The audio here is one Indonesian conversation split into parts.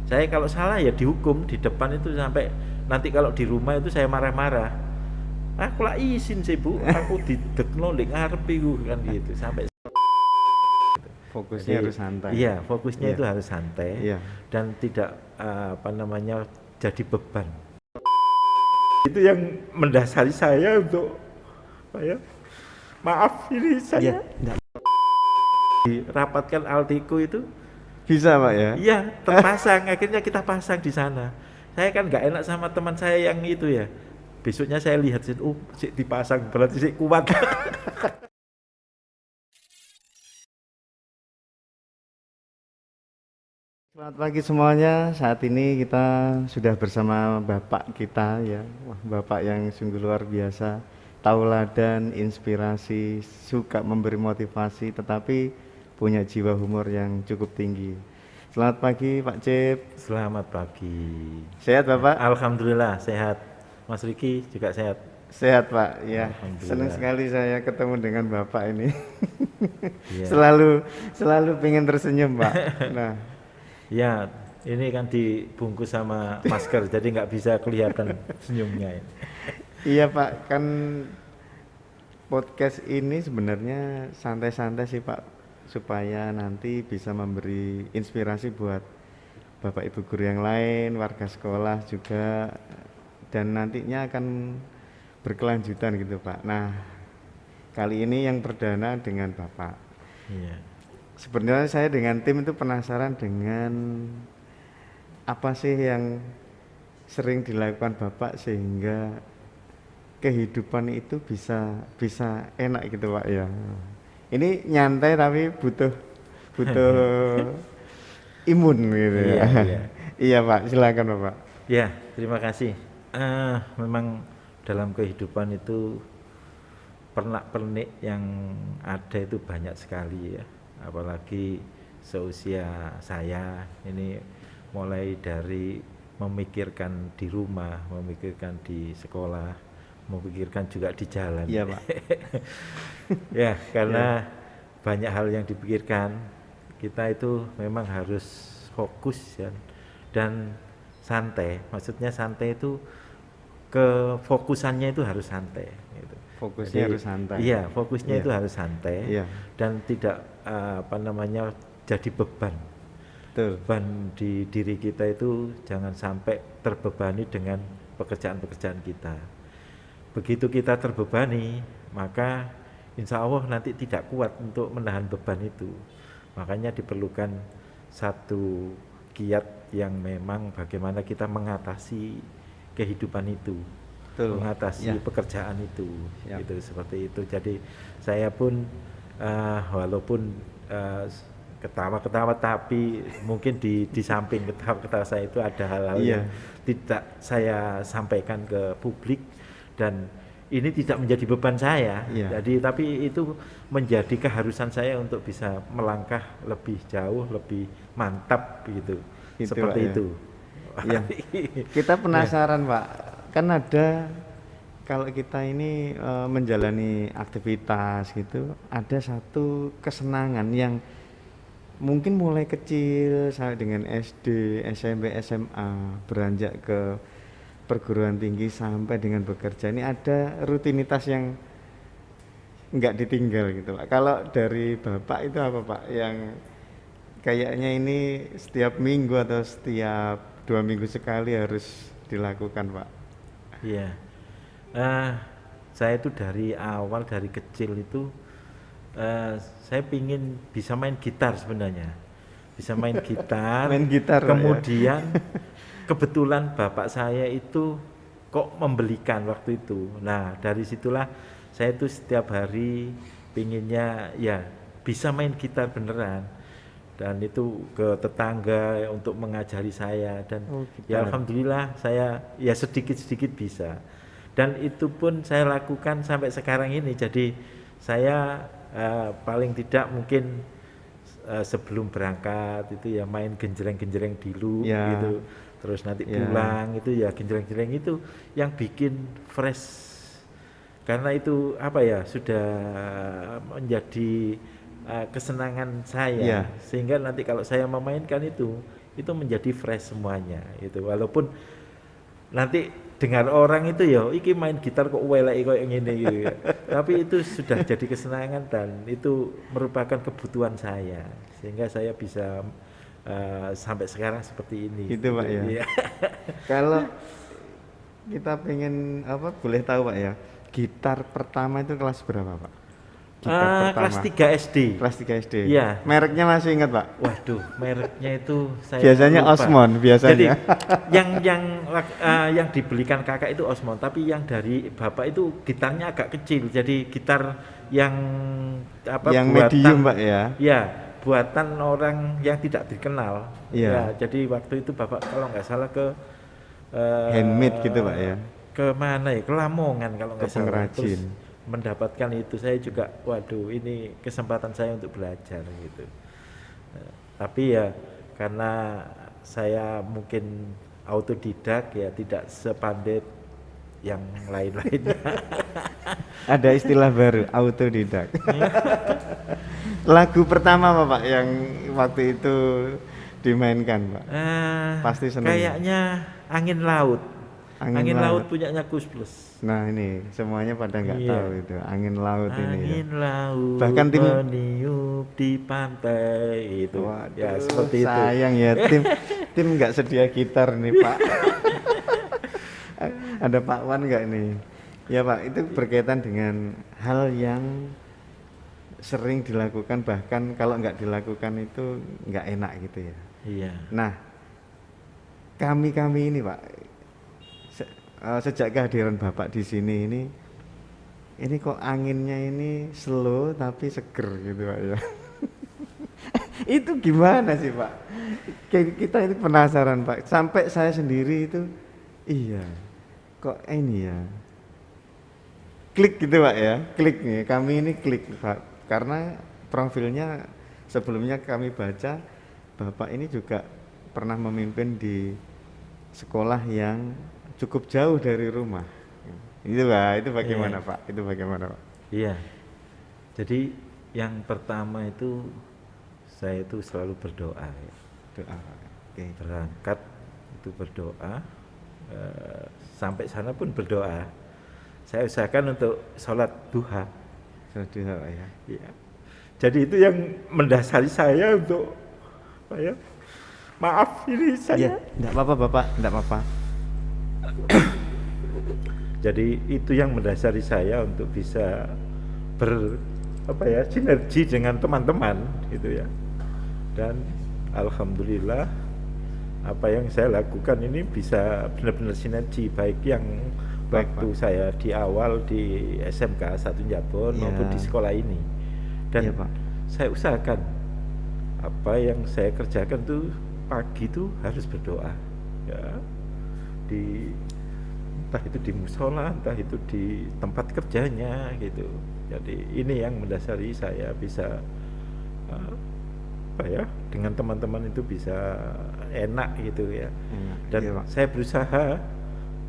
Saya kalau salah ya dihukum di depan itu, sampai nanti kalau di rumah itu saya marah-marah. Aku lah izin sih bu, aku didekno ndek ngarep iku kan gitu. Sampai Fokusnya jadi harus santai. iya, fokusnya Iya, itu harus santai iya. dan tidak apa namanya jadi beban. Itu yang mendasari saya untuk apa ya? Maaf ini Iya, saya enggak dirapatkan Altico itu. bisa, Pak ya. Iya, terpasang. Akhirnya kita pasang di sana. Saya kan nggak enak sama teman saya yang itu ya. Besoknya saya lihat sih, oh, sih dipasang berarti sih kuat. Selamat pagi semuanya. Saat ini kita sudah bersama Bapak kita ya. Wah, Bapak yang sungguh luar biasa. Tauladan, inspirasi, suka memberi motivasi, tetapi punya jiwa humor yang cukup tinggi. Selamat pagi Pak Cip. Selamat pagi. Sehat Ya, Bapak? alhamdulillah sehat. Mas Riki juga sehat. Sehat Pak. Ya, senang Alhamdulillah. sekali saya ketemu dengan Bapak ini. Iya. Selalu selalu pengen tersenyum Pak. Nah, Ya, ini kan dibungkus sama masker, jadi nggak bisa kelihatan senyumnya ini. iya Pak, kan podcast ini sebenarnya santai-santai sih Pak, supaya nanti bisa memberi inspirasi buat Bapak Ibu guru yang lain, warga sekolah juga, dan nantinya akan berkelanjutan gitu Pak. Nah, kali ini yang perdana dengan Bapak. Iya. Sebenarnya saya dengan tim itu penasaran dengan apa sih yang sering dilakukan Bapak sehingga kehidupan itu bisa bisa enak gitu Pak ya. Ini nyantai tapi butuh butuh imun gitu ya. Iya, iya. Iya Pak, silakan Bapak. Ya, terima kasih. Memang dalam kehidupan itu pernak-pernik yang ada itu banyak sekali ya. Apalagi seusia saya ini, mulai dari memikirkan di rumah, memikirkan di sekolah, memikirkan juga di jalan. Iya Pak. Ya, Iya. karena banyak hal yang dipikirkan. Kita itu memang harus fokus ya, dan santai. Maksudnya santai itu kefokusannya itu harus santai gitu. Fokusnya Jadi harus santai. iya, fokusnya Iya. itu harus santai Iya, dan tidak apa namanya jadi beban. betul. Beban di diri kita itu jangan sampai terbebani dengan pekerjaan-pekerjaan kita. Begitu kita terbebani, maka insya Allah nanti tidak kuat untuk menahan beban itu. Makanya diperlukan satu kiat yang memang bagaimana kita mengatasi kehidupan itu, Betul. mengatasi Ya, pekerjaan itu, siap. itu seperti itu. Jadi saya pun walaupun eh, ketawa-ketawa, tapi mungkin di samping ketawa-ketawa saya itu ada hal-hal yang Iya, tidak saya sampaikan ke publik, dan ini tidak menjadi beban saya. iya. Jadi tapi itu menjadi keharusan saya untuk bisa melangkah lebih jauh, lebih mantap gitu. Itu Pak Seperti ya. itu. Iya. Kita Ya, penasaran Pak. Kan ada kalau kita ini menjalani aktivitas gitu, ada satu kesenangan yang mungkin mulai kecil sampai dengan SD, SMP, SMA, beranjak ke perguruan tinggi sampai dengan bekerja, ini ada rutinitas yang nggak ditinggal gitu Pak. Kalau dari Bapak itu apa Pak yang kayaknya ini setiap minggu atau setiap 2 minggu sekali harus dilakukan Pak? iya. Eh, saya itu dari awal, dari kecil itu eh, saya pingin bisa main gitar sebenarnya. Bisa main gitar, Main gitar Pak ya? kemudian kebetulan bapak saya itu kok membelikan waktu itu. Nah, dari situlah saya itu setiap hari pinginnya ya bisa main gitar beneran. Dan itu ke tetangga untuk mengajari saya, dan Oh ya gitar. alhamdulillah saya ya sedikit-sedikit bisa. Dan itu pun saya lakukan sampai sekarang ini. Jadi saya paling tidak mungkin sebelum berangkat itu ya main genjreng-genjreng dulu Ya, gitu, terus nanti ya, pulang itu ya genjreng-genjreng itu yang bikin fresh, karena itu apa ya sudah menjadi kesenangan saya, ya. sehingga nanti kalau saya memainkan itu itu menjadi fresh semuanya itu, walaupun nanti dengar orang itu ya iki main gitar kok welek kok yang ini gitu ya. Tapi itu sudah jadi kesenangan dan itu merupakan kebutuhan saya sehingga saya bisa sampai sekarang seperti ini Gitu Pak ya. Iya. Kalau kita pengen apa boleh tahu Pak ya, gitar pertama itu kelas berapa Pak? Gitar Kelas pertama. 3 SD. Kelas 3 SD. Iya. Mereknya masih ingat Pak? Waduh, mereknya itu saya Biasanya lupa. Osmond biasanya. Jadi yang dibelikan kakak itu Osmond, tapi yang dari bapak itu gitarnya agak kecil. Jadi gitar yang yang buatan, medium Pak ya. ya buatan orang yang tidak dikenal. Iya. Ya, jadi waktu itu bapak kalau nggak salah ke Handmade gitu Pak ya. ke mana ya, ke Lamongan kalau nggak Ke salah. pengrajin. Terus mendapatkan itu, saya juga waduh ini kesempatan saya untuk belajar gitu. Tapi ya karena saya mungkin autodidak ya tidak sepandai yang lain-lainnya. Ada istilah baru, autodidak. Lagu pertama apa Pak yang waktu itu dimainkan Pak? Pasti seneng. Kayaknya Angin Laut. Angin Laut punyanya Gus Plus. Nah ini semuanya pada nggak Iya. tahu itu angin laut ini ya. Angin laut Bahkan tim meniup di pantai itu. Waduh, Ya seperti itu. sayang ya tim nggak sedia gitar nih Pak. Ada Pak Wan nggak nih? Ya Pak, itu berkaitan dengan hal yang sering dilakukan, bahkan kalau nggak dilakukan itu nggak enak gitu ya. Iya. Nah, kami ini Pak, sejak kehadiran Bapak di sini ini kok anginnya ini slow tapi seger gitu Pak ya. Itu gimana sih Pak? Kita ini penasaran Pak. Sampai saya sendiri itu, iya, kok ini ya, klik gitu Pak ya, klik nih. Kami ini klik Pak, karena profilnya sebelumnya kami baca, Bapak ini juga pernah memimpin di sekolah yang cukup jauh dari rumah. Itu Pak, itu bagaimana Iya. Pak? Itu bagaimana Pak? Iya. Jadi yang pertama itu saya itu selalu berdoa ya. Doa. Oke. Berangkat itu berdoa, sampai sana pun berdoa. Saya usahakan untuk sholat duha. Sholat duha Pak ya. Iya. Jadi itu yang mendasari saya untuk apa ya? Maaf ini saya. Enggak apa-apa Bapak, enggak apa-apa. Jadi itu yang mendasari saya untuk bisa sinergi dengan teman-teman gitu ya. Dan alhamdulillah apa yang saya lakukan ini bisa benar-benar sinergi, baik yang waktu saya di awal di SMK 1 Jabon maupun di sekolah ini. Dan Pak, saya usahakan apa yang saya kerjakan tuh pagi tuh harus berdoa ya, entah itu di musola, entah itu di tempat kerjanya gitu. Jadi ini yang mendasari saya bisa dengan teman-teman itu bisa enak gitu ya. Dan saya berusaha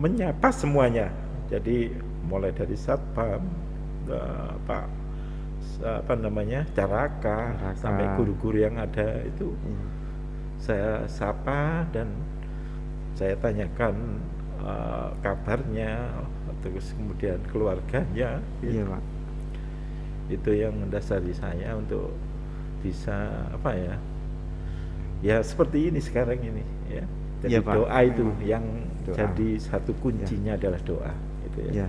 menyapa semuanya. Jadi mulai dari satpam, caraka, sampai guru-guru yang ada itu saya sapa dan saya tanyakan kabarnya, terus kemudian keluarganya. Iya Pak. Itu yang mendasari saya untuk bisa ya seperti ini sekarang ini ya. Jadi Pak, doa itu yang doa. jadi satu kuncinya adalah doa gitu ya.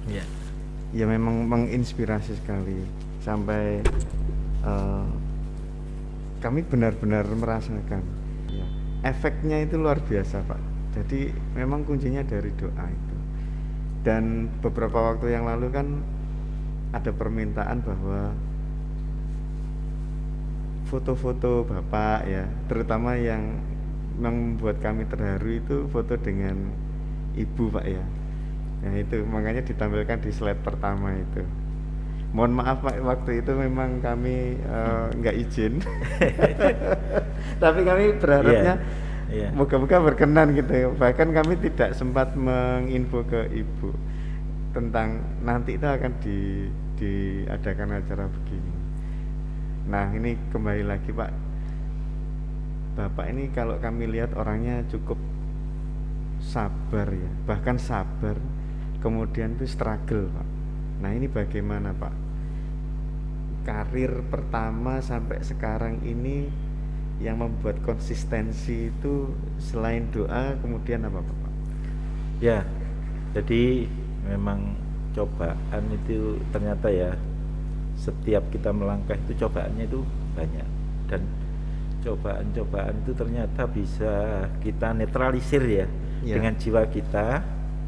Ya. Ya memang menginspirasi sekali sampai kami benar-benar merasakan ya, efeknya itu luar biasa Pak. Jadi memang kuncinya dari doa itu. Dan beberapa waktu yang lalu kan ada permintaan bahwa foto-foto Bapak ya, terutama yang membuat kami terharu itu foto dengan Ibu Pak ya. Nah itu makanya ditampilkan di slide pertama itu. Mohon maaf Pak, waktu itu memang kami nggak izin. Tapi kami berharapnya moga-moga berkenan gitu ya. Bahkan kami tidak sempat menginfo ke Ibu tentang nanti itu akan diadakan acara begini. Nah ini kembali lagi Pak, Bapak ini kalau kami lihat orangnya cukup sabar ya, bahkan sabar, kemudian itu struggle Pak. Nah ini bagaimana Pak? Karir pertama sampai sekarang ini yang membuat konsistensi itu selain doa kemudian apa Pak? Ya, jadi memang cobaan itu ternyata ya, setiap kita melangkah itu cobaannya itu banyak, dan cobaan-cobaan itu ternyata bisa kita netralisir ya, Ya. dengan jiwa kita,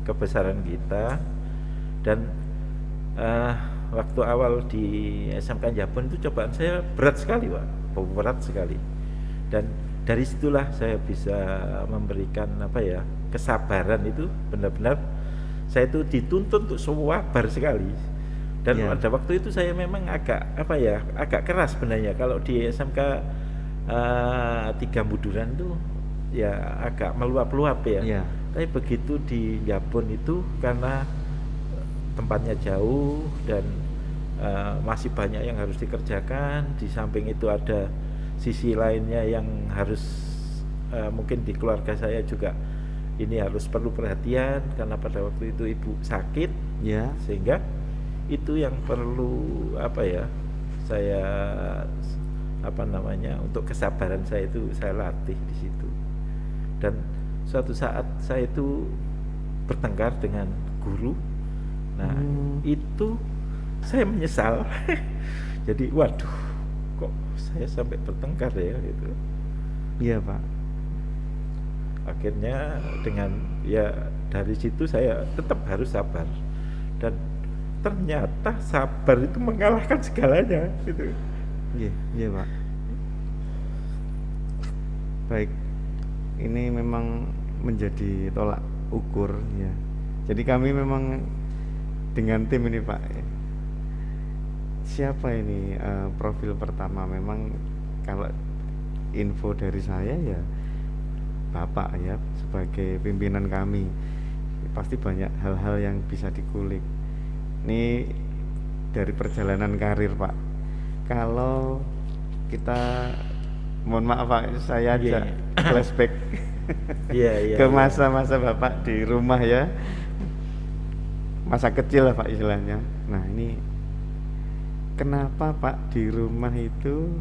kebesaran kita. Dan waktu awal di SMK Jabon itu cobaan saya berat sekali Pak, berat sekali. Dan dari situlah saya bisa memberikan apa ya, kesabaran. Itu benar-benar saya itu dituntut untuk sabar sekali. Dan Ya. pada waktu itu saya memang agak apa ya, agak keras sebenarnya. Kalau di SMK 3 Buduran itu ya agak meluap-luap ya. Ya. Tapi begitu di Jabon itu karena tempatnya jauh dan masih banyak yang harus dikerjakan. Di samping itu ada sisi lainnya yang harus mungkin di keluarga saya juga ini harus perlu perhatian, karena pada waktu itu ibu sakit. Ya. Sehingga itu yang perlu apa ya, saya apa namanya, untuk kesabaran saya itu saya latih di situ. Dan suatu saat saya itu bertengkar dengan guru. Nah itu saya menyesal. Jadi waduh, kok saya sampai bertengkar ya gitu. Iya Pak. Akhirnya dengan ya dari situ saya tetap harus sabar, dan ternyata sabar itu mengalahkan segalanya gitu. Iya, iya Pak. Baik, ini memang menjadi tolak ukur ya. Jadi kami memang dengan tim ini Pak, siapa ini profil pertama? Memang kalau info dari saya ya Bapak ya, sebagai pimpinan kami pasti banyak hal-hal yang bisa dikulik. Ini dari perjalanan karir Pak. Kalau kita, mohon maaf Pak, saya Iya, ajak flashback Iya, ke masa-masa Bapak di rumah ya, masa kecil lah Pak istilahnya. Nah ini kenapa Pak di rumah itu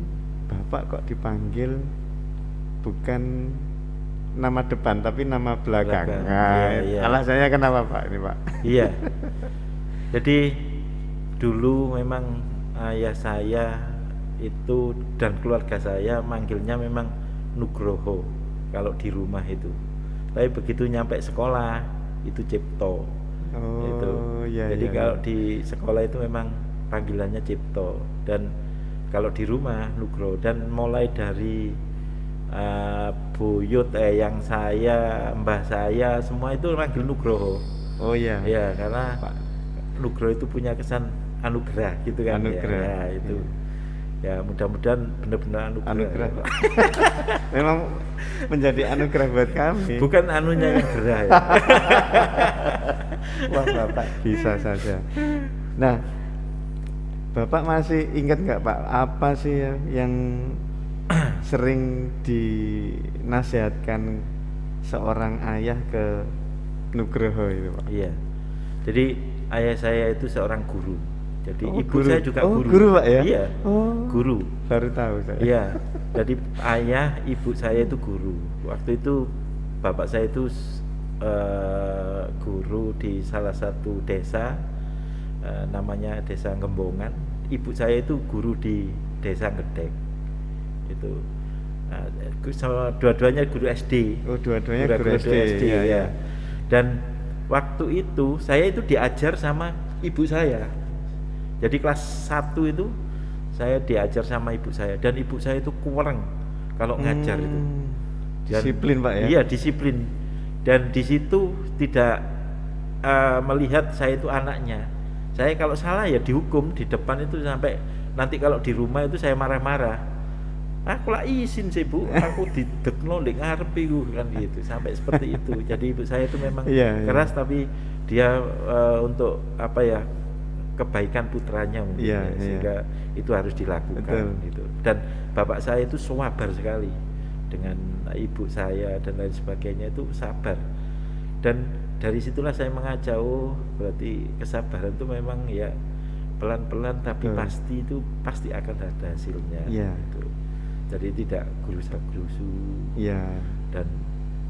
Bapak kok dipanggil bukan nama depan tapi nama belakang? Belakang. Nah, Iya. alasannya kenapa Pak ini Pak? Iya. Jadi dulu memang ayah saya itu dan keluarga saya manggilnya memang Nugroho kalau di rumah itu. Tapi begitu nyampe sekolah itu Cipto. Itu. Iya, Jadi iya, kalau iya. di sekolah itu memang panggilannya Cipto, dan kalau di rumah Nugroho. Dan mulai dari buyut, yang saya, mbah saya, semua itu manggil Nugroho. Oh iya. Ya, karena Pak. Nugroho itu punya kesan anugerah gitu kan. Anugerah. Ya, itu. Iya. Ya, mudah-mudahan benar-benar anugerah. Anugerah ya. Pak. Memang menjadi anugerah buat kami. Bukan anunya yang gerah ya. Wah Bapak bisa saja. Nah, Bapak masih ingat nggak Pak, apa sih yang sering dinasihatkan seorang ayah ke Nugroho itu Pak? Iya. Jadi ayah saya itu seorang guru. Jadi Oh, ibu guru. saya juga Oh, guru. guru, Pak, ya? Iya. Oh. Guru. Baru tahu saya. Iya. Jadi ayah ibu saya itu guru. Waktu itu bapak saya itu guru di salah satu desa, namanya Desa Gembongan. Ibu saya itu guru di Desa Gedek. Itu. Nah, dua-duanya guru SD. Oh, dua-duanya guru SD. Iya, Iya. Dan waktu itu saya itu diajar sama ibu saya. Jadi kelas 1 itu saya diajar sama ibu saya, dan ibu saya itu kurang kalau ngajar itu. Dan, Disiplin Pak ya? Iya, disiplin. Dan di situ tidak melihat saya itu anaknya. Saya kalau salah ya dihukum di depan itu, sampai nanti kalau di rumah itu saya marah-marah. Aku lah izin sih Bu, aku didekno ndek ngarep iku kan gitu. Sampai seperti itu. Jadi ibu saya itu memang Iya, iya. keras, tapi dia untuk apa ya, kebaikan putranya mungkin, Iya, ya, iya. sehingga itu harus dilakukan. Betul. Gitu. Dan bapak saya itu sabar sekali, dengan ibu saya dan lain sebagainya itu sabar. Dan dari situlah saya mengajak, oh berarti kesabaran itu memang ya pelan-pelan tapi Betul. pasti akan ada hasilnya Iya. gitu. Jadi tidak gerusa-gerusu Iya. dan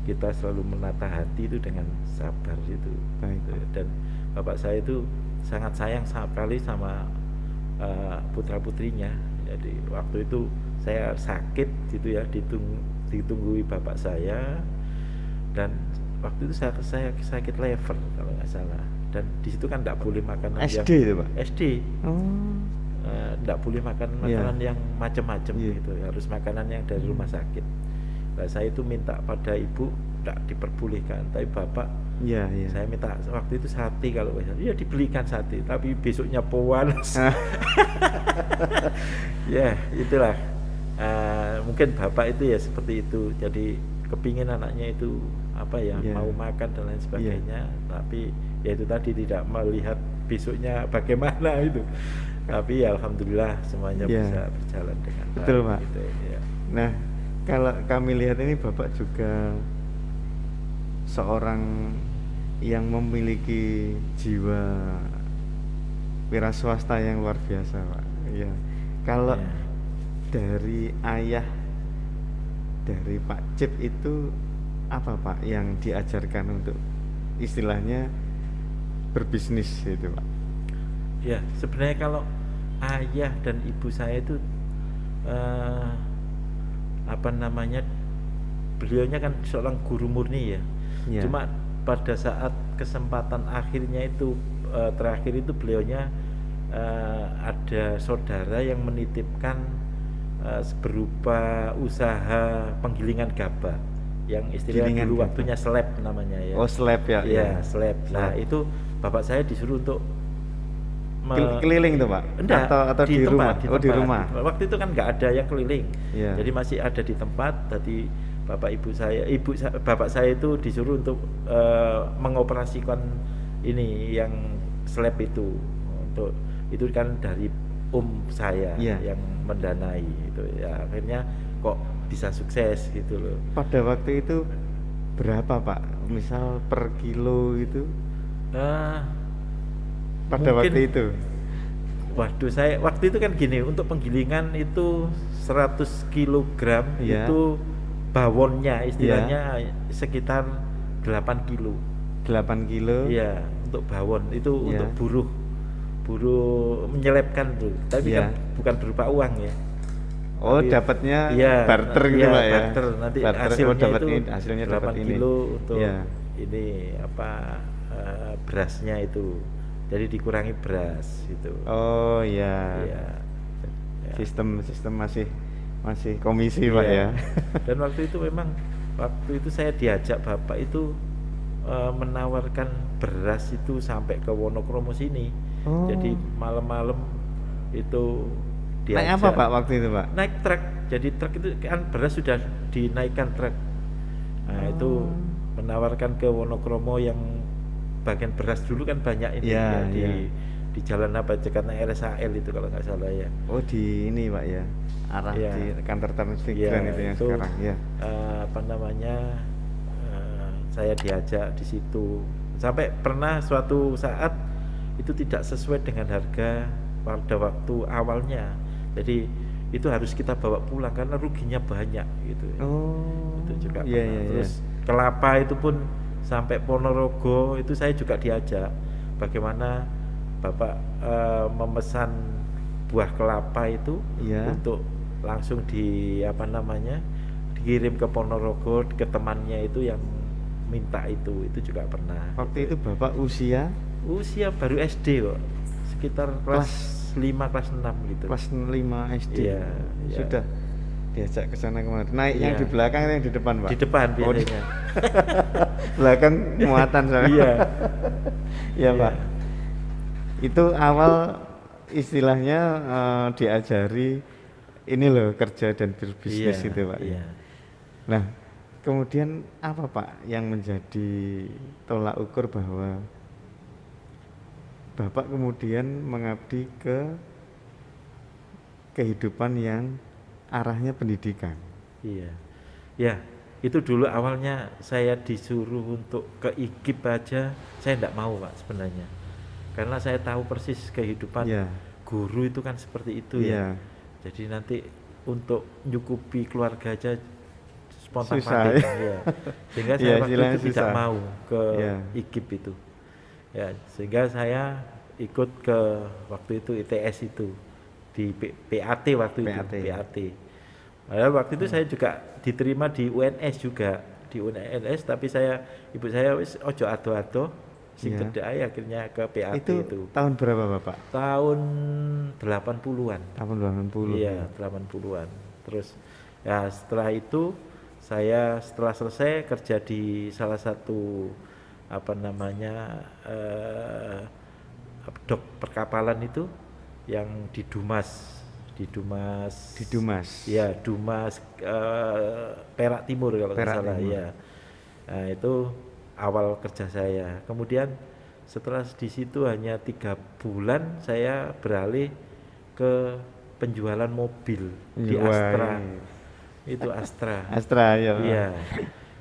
kita selalu menata hati itu dengan sabar itu. Baik. Dan bapak saya itu sangat sayang sekali sama putra-putrinya. Jadi waktu itu saya sakit gitu ya, ditunggui bapak saya, dan waktu itu saya sakit liver kalau nggak salah, dan di situ kan nggak boleh makanan SD yang itu, Pak? SD, Oh. nggak boleh makan Iya. makanan yang macam-macam Iya. gitu, harus makanan yang dari rumah sakit. Nah, saya itu minta pada ibu nggak diperbolehkan, tapi bapak Iya, iya. saya minta waktu itu sate, kalau nggak salah, ya dibelikan sate, tapi besoknya panas. Ya itulah, mungkin bapak itu ya seperti itu, jadi kepingin anaknya itu apa ya, Iya. mau makan dan lain Iya. sebagainya, tapi ya itu tadi tidak melihat besoknya bagaimana itu. Tapi ya alhamdulillah semuanya Iya. bisa berjalan dengan baik. Betul, Pak. Gitu, ya. Nah, kalau kami lihat ini Bapak juga seorang yang memiliki jiwa wira swasta yang luar biasa, Pak. Iya. Kalau Ya. dari ayah dari Pak Cip itu apa, Pak, yang diajarkan untuk istilahnya berbisnis itu, Pak? Ya, sebenarnya kalau ayah dan ibu saya itu apa namanya, beliaunya kan seorang guru murni ya. Ya. Cuma pada saat kesempatan akhirnya itu terakhir itu beliaunya ada saudara yang menitipkan berupa usaha penggilingan gabah yang istilahnya Gilingan dulu gabah. waktunya slab namanya ya. Oh, slab ya. Iya, slab. Nah, Slab. itu bapak saya disuruh untuk Keliling tuh, Pak? Enggak, Atau di rumah? di Oh, di tempat. rumah. Waktu itu kan nggak ada yang keliling, Iya. jadi masih ada di tempat. Jadi bapak saya itu disuruh untuk mengoperasikan ini yang slab itu, untuk itu kan dari saya Iya. yang mendanai itu ya, akhirnya kok bisa sukses gitu loh. Pada waktu itu berapa, Pak? Misal per kilo itu pada Mungkin, waktu itu? waduh, saya waktu itu kan gini, untuk penggilingan itu 100 kilogram Iya. itu bawonnya istilahnya sekitar 8 kilo. 8 kilo. Iya, untuk bawon itu Iya. untuk buruh menyelepkan tuh. Tapi Iya. kan bukan berupa uang ya. Oh, Tapi- dapatnya iya, barter gitu, iya, Pak, ya? barter. Nanti Barter, hasilnya dapat itu ini, hasilnya dapat 8 ini. kilo untuk Iya. ini apa berasnya itu. Jadi dikurangi beras gitu. Oh, iya. Iya. Ya. Sistem masih komisi, Pak, Iya. ya. Dan waktu itu memang saya diajak bapak itu menawarkan beras itu sampai ke Wonokromo sini. Oh. Jadi malam-malam itu Naik apa, Pak, waktu itu, Pak? Naik truk. Jadi truk itu kan beras sudah dinaikkan truk. Nah, itu menawarkan ke Wonokromo yang bagian beras dulu kan banyak ini Iya, ya, iya. di jalan apa, Jakarta RSAL itu kalau nggak salah ya. Oh, di ini, Pak, ya. Arah Iya. di kantor transmigran Iya, itu yang itu, sekarang, ya. apa namanya, saya diajak di situ sampai pernah suatu saat itu tidak sesuai dengan harga pada waktu awalnya, jadi itu harus kita bawa pulang karena ruginya banyak gitu. Oh. Itu juga Iya, pernah. iya, iya. Terus kelapa itu pun sampai Ponorogo itu saya juga diajak bagaimana bapak memesan buah kelapa itu Iya. untuk langsung apa namanya, dikirim ke Ponorogo ke temannya itu yang minta itu juga pernah. Waktu itu gitu. Bapak usia Baru SD kok, sekitar kelas 5 kelas 6 gitu. kelas 5 SD. Iya, iya. Sudah diajak ke sana kemana? Naik yang Iya. di belakang atau yang di depan, Pak? Di depan Oh, di biasanya. belakang muatan soalnya. Iya. Iya, Pak. Itu awal istilahnya diajari ini loh, kerja dan berbisnis Iya, itu, Pak. iya. Nah, kemudian apa, Pak, yang menjadi tolak ukur bahwa Bapak kemudian mengabdi ke kehidupan yang arahnya pendidikan? Iya. Ya, itu dulu awalnya saya disuruh untuk ke IKIP aja, saya enggak mau Pak sebenarnya. Karena saya tahu persis kehidupan Iya, guru itu kan seperti itu ya. iya, Jadi nanti untuk nyukupi keluarga aja spontan susah panting ya. ya. Sehingga Iya, saya waktu istilahnya itu tidak susah. mau ke Iya, IKIP itu. Ya, sehingga saya ikut ke waktu itu ITS itu di PAT waktu itu, PAT. PAT. Padahal waktu itu Hmm. saya juga diterima di UNS juga, di UNS tapi ibu saya wis ojo ado-ado sing Iya. cedek ae akhirnya ke PAT Itu itu. tahun berapa Bapak? Tahun 80-an. Tahun 80 ya. Iya, 80-an. Terus ya setelah itu saya setelah selesai kerja di salah satu apa namanya dok perkapalan itu yang di Dumas Di Dumas. ya Dumas Perak Timur kalau nggak Perak salah Timur. ya. Nah, itu awal kerja saya. Kemudian setelah di situ hanya 3 bulan saya beralih ke penjualan mobil di Wah, Astra. ini Itu Astra. Astra ya. Iya.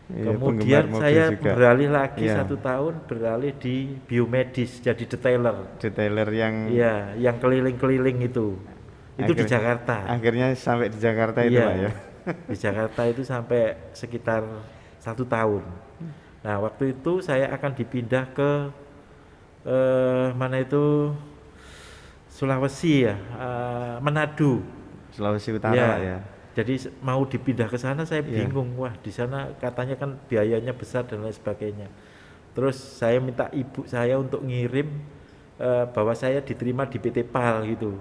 Iya, penggemar Kemudian mobil saya juga. beralih lagi Iya, 1 tahun beralih di biomedis jadi detailer. detailer yang Iya, yang keliling-keliling itu. Itu di akhir- Jakarta. akhirnya sampai di Jakarta itu Iya, Pak ya. di Jakarta itu sampai sekitar 1 tahun. Nah, waktu itu saya akan dipindah ke mana itu Sulawesi ya, Manado. Sulawesi Utara Ya, Pak ya. jadi mau dipindah ke sana saya Iya. bingung. Wah, di sana katanya kan biayanya besar dan lain sebagainya. Terus saya minta ibu saya untuk ngirim bahwa saya diterima di PT PAL gitu.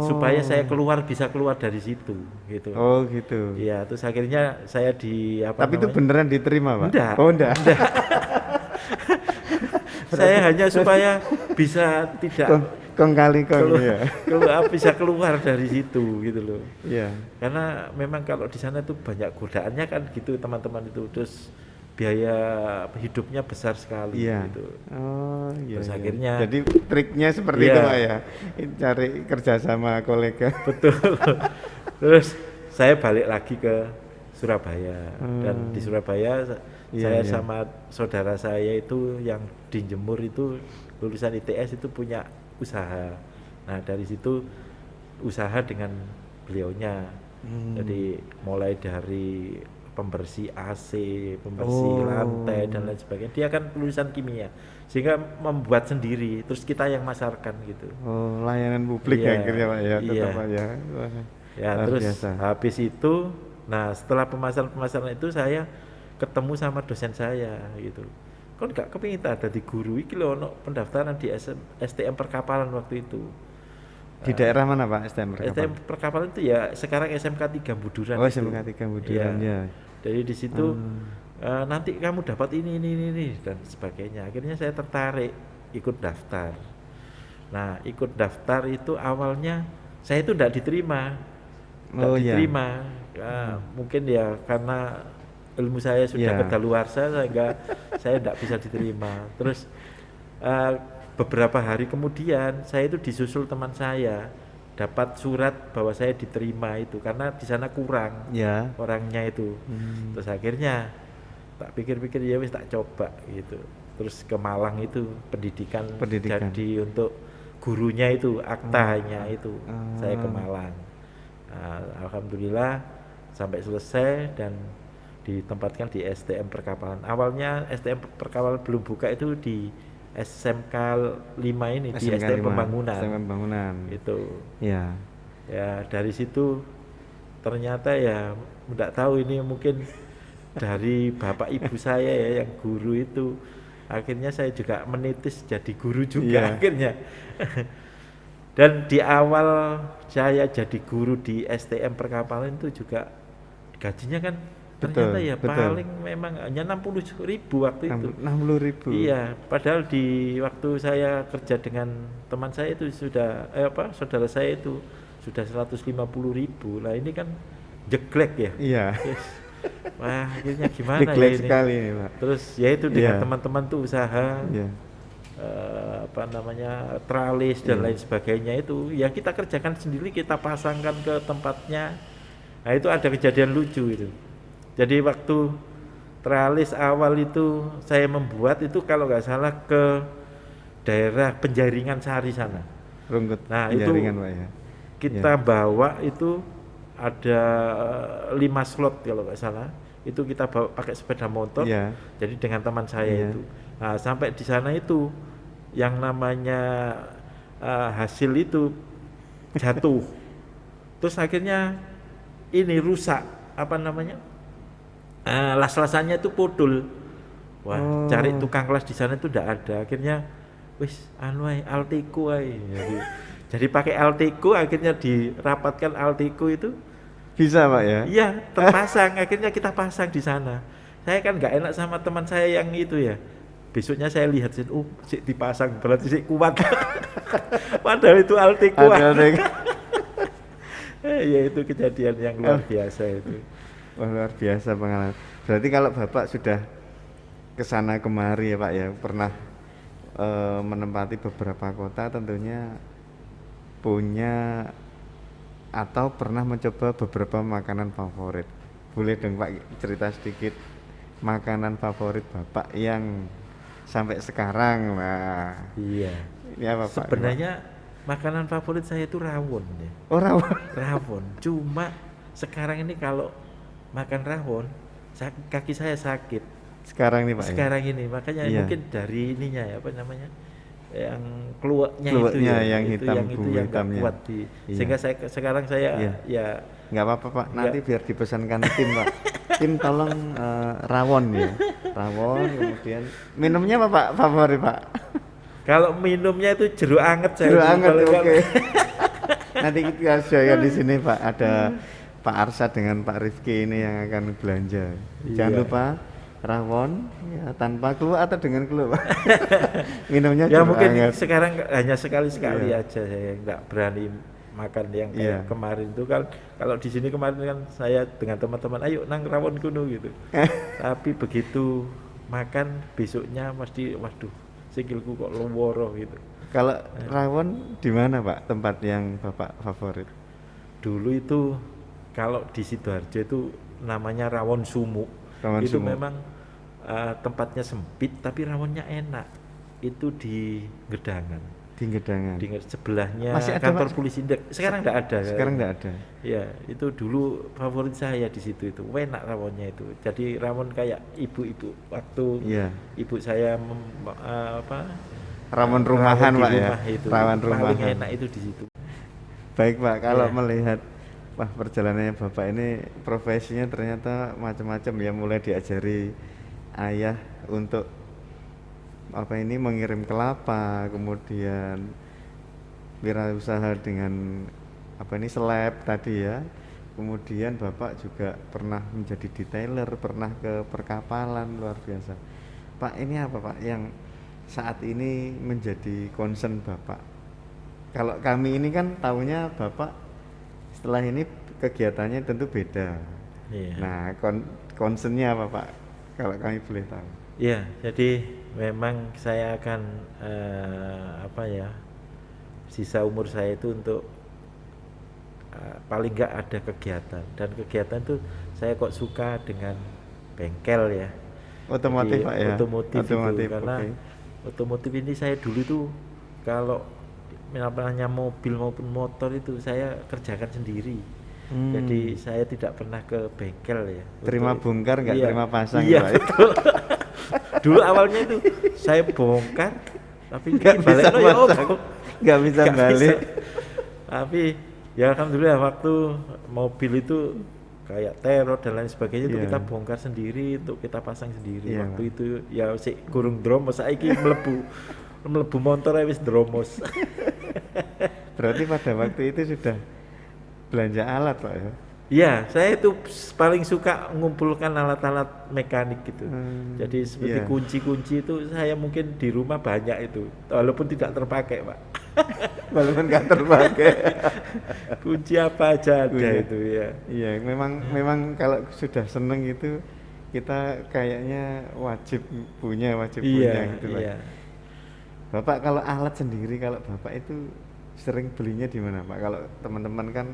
Supaya saya Oh. bisa keluar dari situ gitu. Oh gitu. Iya, terus akhirnya saya di apa Tapi itu namanya? beneran diterima Pak? Enggak, Oh enggak. saya hanya supaya bisa tidak Kong kali kong keluar, ya. bisa keluar dari situ gitu loh. Iya. Karena memang kalau di sana itu banyak godaannya kan gitu teman-teman itu. Terus biaya hidupnya besar sekali Iya. gitu. Oh iya. Terus Iya. akhirnya Jadi triknya seperti itu iya, Pak ya. Cari kerja sama kolega. betul. Terus saya balik lagi ke Surabaya dan di Hmm. Surabaya Iya saya iya. sama saudara saya itu yang di Jemur itu lulusan ITS itu punya usaha. Nah, dari situ usaha dengan beliaunya. Jadi mulai dari pembersih AC, pembersih lantai Oh. dan lain sebagainya. Dia kan lulusan kimia, sehingga membuat sendiri. Terus kita yang masarkan gitu. Oh, layanan publik Iya, akhirnya Pak ya, iya. tetap Pak ya. Wah, Ya, luar terus biasa. habis itu, nah setelah pemasaran-pemasaran itu saya ketemu sama dosen saya gitu. Kok nggak kepingin tak ada di guru iki lho ono pendaftaran di STM perkapalan waktu itu. Di Nah, daerah mana Pak STM STM Perkapalan? perkapalan itu ya sekarang SMK 3 Buduran Oh, itu. SMK 3 Iya. Budiran ya. Jadi di situ Hmm. nanti kamu dapat ini dan sebagainya. Akhirnya saya tertarik ikut daftar. Nah, ikut daftar itu awalnya saya itu tidak diterima, tidak Oh ya. diterima. Mungkin ya karena ilmu saya sudah Ya. kedaluarsa sehingga saya tidak bisa diterima. Terus eh, beberapa hari kemudian saya itu disusul teman saya dapat surat bahwa saya diterima itu karena di sana kurang Ya. orangnya itu. Hmm. Terus akhirnya tak pikir-pikir ya wis tak coba gitu. Terus ke Malang itu pendidikan Pendidikan. jadi untuk gurunya itu aktanya itu saya ke Ah. Malang. Nah, alhamdulillah sampai selesai dan ditempatkan di STM Perkapalan. Awalnya STM Perkapalan belum buka itu di SMK 5 ini di SMK STM 5, Pembangunan. STM Pembangunan. Itu. Ya. Ya dari situ ternyata ya tidak tahu ini mungkin dari bapak ibu saya ya yang guru itu akhirnya saya juga menitis jadi guru juga Iya. akhirnya. Dan di awal saya jadi guru di STM Perkapalan itu juga gajinya kan ternyata Betul, ya betul. paling memang hanya 60.000 waktu itu. 60.000. Iya, padahal di waktu saya kerja dengan teman saya itu sudah saudara saya itu sudah 150.000. Lah ini kan jeglek ya. Iya. Yes. Wah, akhirnya gimana ya Neglect ini? sekali ini Pak. Terus ya itu dengan Iya. teman-teman tuh usaha Iya. apa namanya tralis dan Iya. lain sebagainya itu ya kita kerjakan sendiri, kita pasangkan ke tempatnya. Nah itu ada kejadian lucu itu. Jadi waktu teralis awal itu saya membuat itu kalau nggak salah ke daerah Penjaringan Sari sana. Rungkut Nah Penjaringan itu Pak ya. kita bawa itu ada 5 slot kalau nggak salah. Itu kita bawa pakai sepeda motor. Iya. Jadi dengan teman saya Iya. itu. Nah sampai di sana itu yang namanya hasil itu jatuh. Terus akhirnya ini rusak apa namanya? Las-lasannya itu pudul. Wah, Oh. cari tukang las di sana itu enggak ada. Akhirnya wis anu ae Altico ae. Jadi pakai Altico akhirnya dirapatkan Altico itu. Bisa Pak ya? Iya, terpasang. Akhirnya kita pasang di sana. Saya kan nggak enak sama teman saya yang itu ya. Besoknya saya lihat sih, oh, sih dipasang berarti sih kuat. Padahal itu Altico. Ya itu kejadian yang luar biasa itu. Wah, luar biasa pengalaman. Berarti kalau Bapak sudah kesana kemari ya Pak ya, pernah menempati beberapa kota, tentunya punya atau pernah mencoba beberapa makanan favorit. Boleh dong Pak cerita sedikit makanan favorit Bapak yang sampai sekarang. Nah, Iya. ini apa Pak? Sebenarnya makanan favorit saya itu rawon ya. Oh, rawon. Rawon. Cuma sekarang ini kalau makan rawon, kaki saya sakit. Sekarang nih Pak Sekarang ini makanya Iya. mungkin dari ininya ya apa namanya? Yang keluaknya itu Keluaknya ya, yang hitam, yang itu bumbu yang nggak hitamnya. kuat di Iya. sehingga sekarang saya Iya. ya Nggak apa-apa Pak, nanti Nggak. biar dipesankan tim Pak. Tim tolong rawon ya. Rawon, kemudian minumnya apa Pak favorit Pak? kalau minumnya itu jeruk anget saya Jeruk dulu. anget, Kalau- oke. Nanti kita share di sini Pak, ada Pak Arsad dengan Pak Rifki ini yang akan belanja. Jangan Iya. lupa rawon ya, tanpa keluar atau dengan keluar Pak. Minumnya Ya jeruk mungkin anget. sekarang hanya sekali-sekali Iya. aja saya nggak berani makan yang kayak Iya. kemarin itu kan kalau di sini kemarin kan saya dengan teman-teman ayo nang rawon kuno gitu. Tapi begitu makan besoknya mesti waduh sikilku kok loworo gitu. Kalau rawon di mana Pak tempat yang Bapak favorit? Dulu itu kalau di Sidoarjo itu namanya rawon sumuk. Rawon Itu sumuk. memang tempatnya sempit tapi rawonnya enak. Itu di Gedangan. Di Gedangan. Di sebelahnya Masih ada, kantor Pak? polisi sekarang enggak ada. Sekarang nggak ada. Ya, itu dulu favorit saya di situ itu. Enak rawonnya itu. Jadi rawon kayak ibu-ibu waktu Iya. ibu saya Rawon rumahan di Pak ya. rumah itu. Rawon Paling rumahan. enak itu di situ. Baik Pak, kalau Iya. melihat wah perjalanannya Bapak ini profesinya ternyata macam-macam ya, mulai diajari ayah untuk apa ini mengirim kelapa, kemudian wirausaha dengan apa ini seleb tadi ya. Kemudian Bapak juga pernah menjadi detailer, pernah ke perkapalan, luar biasa. Pak, ini apa Pak yang saat ini menjadi concern Bapak? Kalau kami ini kan tahunya Bapak setelah ini kegiatannya tentu beda. Iya. Nah, concernnya apa Pak? Kalau kami boleh tahu. Iya, jadi memang saya akan sisa umur saya itu untuk paling nggak ada kegiatan, dan kegiatan itu saya kok suka dengan bengkel ya. Otomotif Jadi, Pak ya. otomotif itu karena oke. otomotif ini saya dulu tuh kalau namanya mobil maupun motor itu saya kerjakan sendiri. Jadi saya tidak pernah ke bengkel ya. Terima untuk- bongkar nggak Iya, terima pasang iya, Pak. betul. Dulu awalnya itu saya bongkar tapi Nggak bisa balik, oh, pasang, nggak bisa nggak balik. Tapi ya alhamdulillah waktu mobil itu kayak teror dan lain sebagainya itu Iya. kita bongkar sendiri untuk kita pasang sendiri. Iya, Waktu Pak. itu ya si kurung dromos saiki mlebu motor wis dromos. Berarti pada waktu itu sudah belanja alat Pak ya. Iya, saya itu paling suka mengumpulkan alat-alat mekanik gitu. Jadi seperti iya. kunci-kunci itu saya mungkin di rumah banyak itu, walaupun tidak terpakai, Pak. Walaupun nggak terpakai. Kunci apa aja ada Kunci. itu ya. Iya, memang kalau sudah seneng itu kita kayaknya wajib punya Iya, gitu Pak. iya. Bapak kalau alat sendiri, kalau Bapak itu sering belinya di mana Pak? Kalau teman-teman kan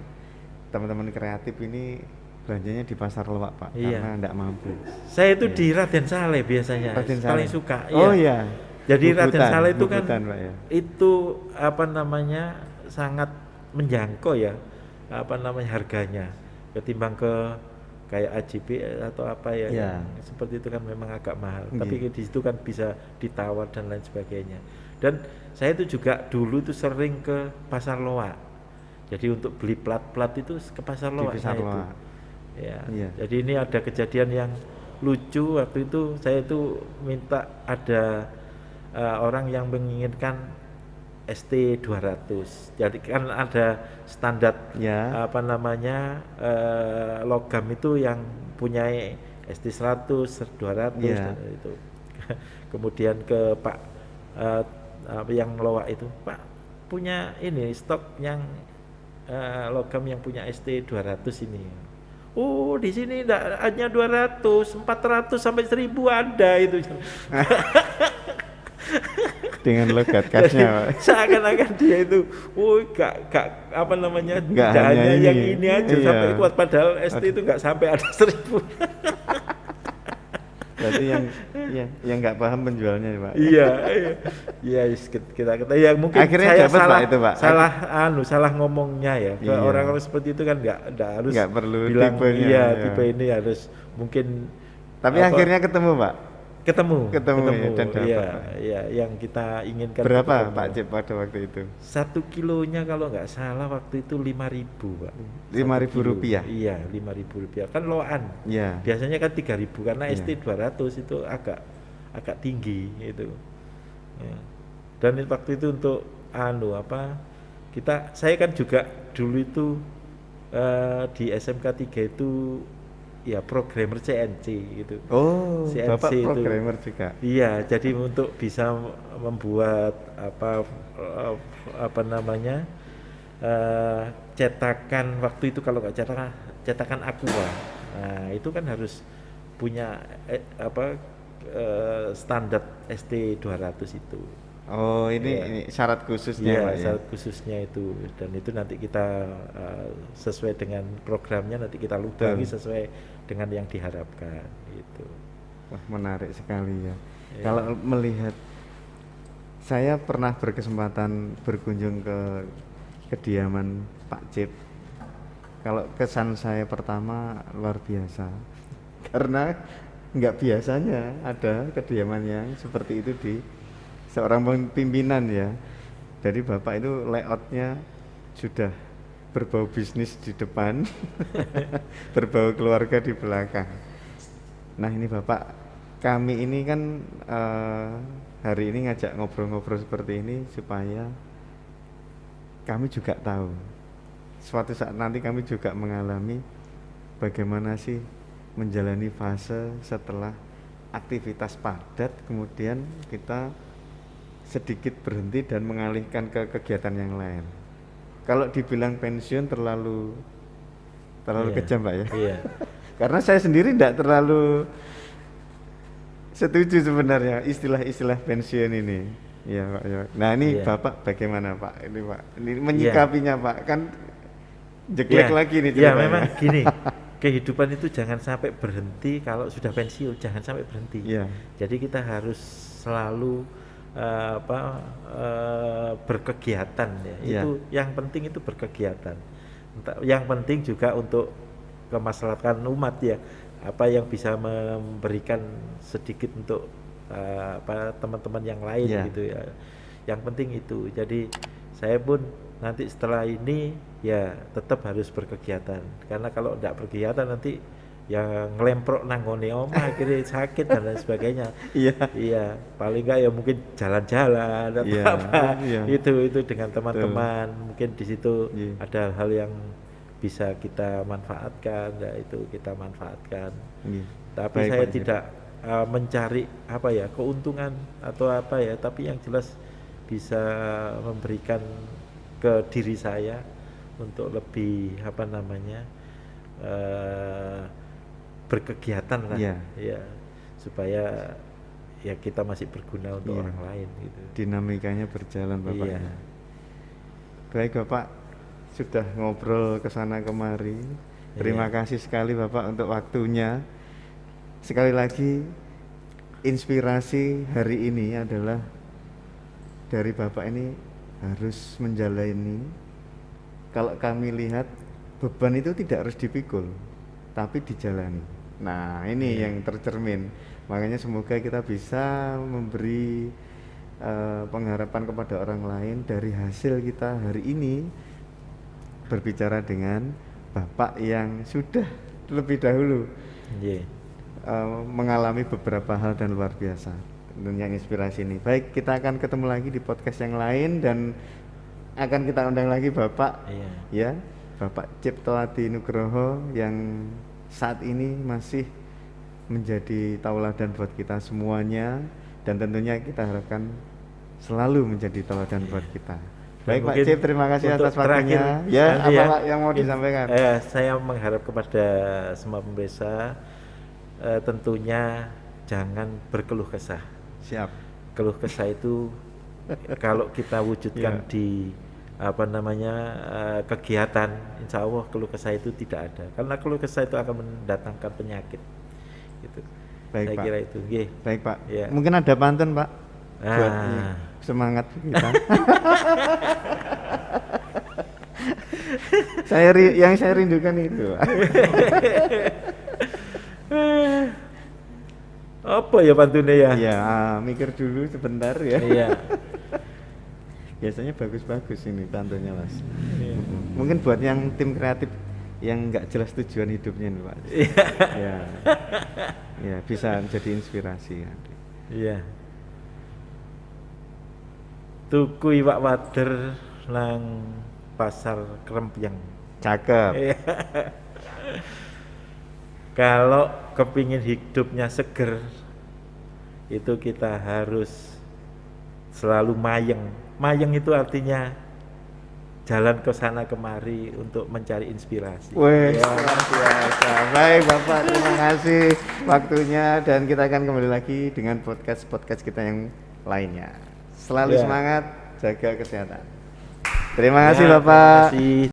teman-teman kreatif ini belanjanya di pasar Lewak Pak, Iya. karena enggak mampu. Saya itu Iya. di Raden Saleh biasanya Raden paling Saleh. suka. Oh Iya. iya. Jadi Raden Bubutan, Saleh itu kan bubutan, Pak ya. itu apa namanya sangat menjangkau ya apa namanya harganya ketimbang ke kayak AJB atau apa ya Iya. yang seperti itu kan memang agak mahal. Iya. Tapi di situ kan bisa ditawar dan lain sebagainya. Dan saya itu juga dulu tuh sering ke Pasar Loak. Jadi untuk beli plat-plat itu ke Pasar Di Loak pasar itu. Loak. Ya. Iya. Jadi ini ada kejadian yang lucu waktu itu saya itu minta ada orang yang menginginkan ST 200. Jadi kan ada standar Ya. apa namanya logam itu yang punya ST 100, 200 Ya. dan itu. Kemudian ke Pak apa yang Loak itu, Pak punya ini stok yang logam yang punya ST 200 ini. Oh, di sini enggak hanya 200, 400 sampai 1000 ada itu. Dengan logat Jadi khasnya, Pak. seakan-akan dia itu, gak apa namanya, Nggak tidak hanya hanya ini. yang ini aja Iya. sampai kuat padahal ST itu nggak sampai ada 1000. Berarti yang nggak paham penjualnya, Pak. Iya, iya, iya, kita ya mungkin Akhirnya saya dapat, salah, Pak, itu, Pak. salah ngomongnya ya ke Iya. orang-orang seperti itu kan nggak harus Nggak perlu bilang tipenya, iya iya. tipe ini harus mungkin Tapi apa, akhirnya ketemu, Pak. ketemu ya, dan dapat, iya, Pak. iya, yang kita inginkan Berapa, ketemu. Pak Cip, pada waktu itu? 1 kilonya kalau nggak salah waktu itu 5.000 Pak. 5.000 1 kilo. rupiah? Iya, 5.000 rupiah. Kan loan. Iya. Biasanya kan 3.000 karena Iya. ST 200 itu agak tinggi itu. Ya. Dan waktu itu untuk saya kan juga dulu itu di SMK 3 itu ya programmer CNC gitu. Oh, CNC Bapak itu. programmer juga. Iya, jadi untuk bisa membuat apa namanya cetakan waktu itu kalau nggak cetakan aqua. Nah, itu kan harus punya standar ST 200 itu. Oh, ini Iya. ini syarat khususnya, Iya, Pak ya. syarat khususnya itu dan itu nanti kita sesuai dengan programnya nanti kita lubangi Betul. sesuai dengan yang diharapkan gitu. Wah, menarik sekali ya. Iya. Kalau melihat, saya pernah berkesempatan berkunjung ke kediaman Pak Cip. Kalau kesan saya pertama luar biasa, karena nggak biasanya ada kediaman yang seperti itu di seorang pimpinan ya. Jadi Bapak itu layoutnya sudah berbau bisnis di depan, berbau keluarga di belakang. Nah ini Bapak, kami ini kan hari ini ngajak ngobrol-ngobrol seperti ini supaya kami juga tahu suatu saat nanti kami juga mengalami bagaimana sih menjalani fase setelah aktivitas padat kemudian kita sedikit berhenti dan mengalihkan ke kegiatan yang lain. Kalau dibilang pensiun terlalu Iya. kejam, Pak ya. Iya. Karena saya sendiri tidak terlalu setuju sebenarnya istilah-istilah pensiun ini. Iya, Pak ya. Nah, ini Iya. Bapak bagaimana, Pak? Ini, Pak. Ini menyikapinya, Pak. Kan jeglek Iya. lagi nih Iya, ceritanya. memang gini. Kehidupan itu jangan sampai berhenti kalau sudah pensiun, jangan sampai berhenti. Iya. Jadi kita harus selalu berkegiatan ya. Iya. Itu yang penting itu berkegiatan. Yang penting juga untuk kemaslahatan umat ya. Apa yang bisa memberikan sedikit untuk teman-teman yang lain Iya. gitu ya. Yang penting itu. Jadi saya pun nanti setelah ini ya tetap harus berkegiatan. Karena kalau tidak berkegiatan nanti yang ngelemprok nanggone omah akhirnya sakit dan lain sebagainya. Iya. Iya, paling enggak ya mungkin jalan-jalan atau Iya, apa. iya. Itu dengan teman-teman. Mungkin di situ Iya. ada hal yang bisa kita manfaatkan, ya itu kita manfaatkan. Iya. Tapi Baik, saya Pak Cip. tidak mencari keuntungan atau apa ya, tapi yang jelas bisa memberikan ke diri saya untuk lebih berkegiatan lah. Iya. Ya, supaya ya kita masih berguna untuk Iya. orang lain gitu. Dinamikanya berjalan, Bapak. Iya. Ya. Baik, Bapak, sudah ngobrol ke sana kemari. Terima kasih sekali Bapak untuk waktunya. Sekali lagi, inspirasi hari ini adalah dari Bapak ini harus menjalani. Kalau kami lihat, beban itu tidak harus dipikul, tapi dijalani. Nah, ini yang tercermin. Makanya semoga kita bisa memberi pengharapan kepada orang lain dari hasil kita hari ini berbicara dengan Bapak yang sudah lebih dahulu mengalami beberapa hal dan luar biasa. Tentunya inspirasi ini. Baik, kita akan ketemu lagi di podcast yang lain dan akan kita undang lagi Bapak, ya, Bapak Cipto Adi Nugroho yang saat ini masih menjadi tauladan buat kita semuanya, dan tentunya kita harapkan selalu menjadi tauladan buat kita. Baik Pak Cip, terima kasih atas waktunya. Ya, apa Pak yang mau disampaikan? Saya mengharap kepada semua pemirsa, tentunya jangan berkeluh kesah. Siap. Keluh kesah itu kalau kita wujudkan di kegiatan, insya Allah keluh kesah itu tidak ada. Karena keluh kesah itu akan mendatangkan penyakit. Gitu. Baik, saya Pak. kira itu. Baik Pak. Ya. Mungkin ada pantun Pak. Buat semangat kita. Yang saya rindukan itu. Apa ya pantunnya ya? Ya, mikir dulu sebentar ya. Iya. Biasanya bagus-bagus ini pantunnya Mas. Mungkin buat yang tim kreatif yang nggak jelas tujuan hidupnya nih Pak. Ya. Ya, bisa jadi inspirasi nanti. Iya. Tuku iwak wader nang pasar Krempyang. Cakep. Kalau kepingin hidupnya seger, itu kita harus selalu mayeng. Mayeng itu artinya jalan ke sana kemari untuk mencari inspirasi. Wih, luar biasa. Baik Bapak, terima kasih waktunya, dan kita akan kembali lagi dengan podcast kita yang lainnya. Selalu semangat, jaga kesehatan. Terima kasih Bapak. Terima kasih.